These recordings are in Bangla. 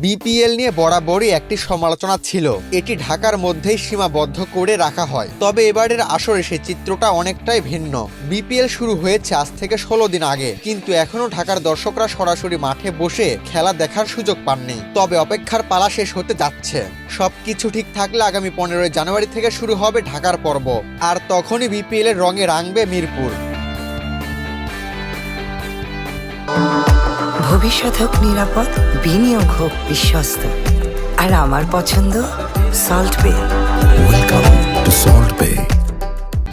বিপিএল নিয়ে বরাবরই একটি সমালোচনা ছিল, এটি ঢাকার মধ্যেই সীমাবদ্ধ করে রাখা হয়। তবে এবারের আসরে সে চিত্রটা অনেকটাই ভিন্ন। বিপিএল শুরু হয়েছে আজ থেকে 16 দিন আগে, কিন্তু এখনো ঢাকার দর্শকরা সরাসরি মাঠে বসে খেলা দেখার সুযোগ পাননি। তবে অপেক্ষার পালা শেষ হতে যাচ্ছে। সবকিছু ঠিক থাকলে আগামী 15 জানুয়ারি থেকে শুরু হবে ঢাকার পর্ব, আর তখনই বিপিএল এর রঙে রাঙবে মিরপুর। ভবিষ্যৎ হোক নিরাপদ, বিনিয়োগ হোক বিশ্বস্ত, আর আমার পছন্দ সল্ট বে। ওয়েলকাম টু সল্ট বে।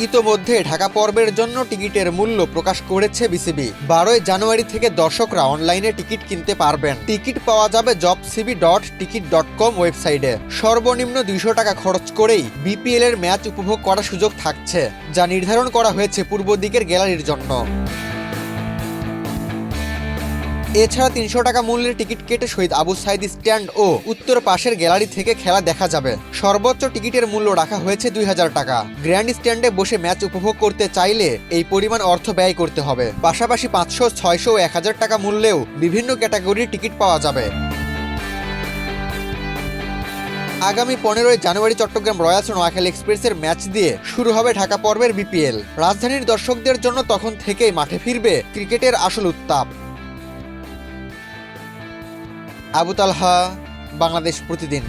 ইতোমধ্যে ঢাকা পর্বের জন্য টিকিটের মূল্য প্রকাশ করেছে বিসিবি। 12 জানুয়ারি থেকে দর্শকরা অনলাইনে টিকিট কিনতে পারবেন। টিকিট পাওয়া যাবে jobcb.ticket.com ওয়েবসাইটে। সর্বনিম্ন 200 টাকা খরচ করেই বিপিএল এর ম্যাচ উপভোগ করার সুযোগ থাকছে, যা নির্ধারণ করা হয়েছে পূর্ব দিকের গ্যালারির জন্য। এছাড়া 300 টাকা মূল্যের টিকিট কেটে শহীদ আবু সাইদ স্ট্যান্ড ও উত্তর পাশের গ্যালারি থেকে খেলা দেখা যাবে। সর্বোচ্চ টিকিটের মূল্য রাখা হয়েছে 2000 টাকা। গ্র্যান্ড স্ট্যান্ডে বসে ম্যাচ উপভোগ করতে চাইলে এই পরিমাণ অর্থ ব্যয় করতে হবে। পাশাপাশি 500, 600 ও 1000 টাকা মূল্যেও বিভিন্ন ক্যাটাগরির টিকিট পাওয়া যাবে। আগামী 15 জানুয়ারি চট্টগ্রাম রয়্যালস নোয়াখালী এক্সপ্রেসের ম্যাচ দিয়ে শুরু হবে ঢাকা পর্বের বিপিএল। রাজধানীর দর্শকদের জন্য তখন থেকেই মাঠে ফিরবে ক্রিকেটের আসল উত্তাপ। আবু তালহা, বাংলাদেশ প্রতিদিন।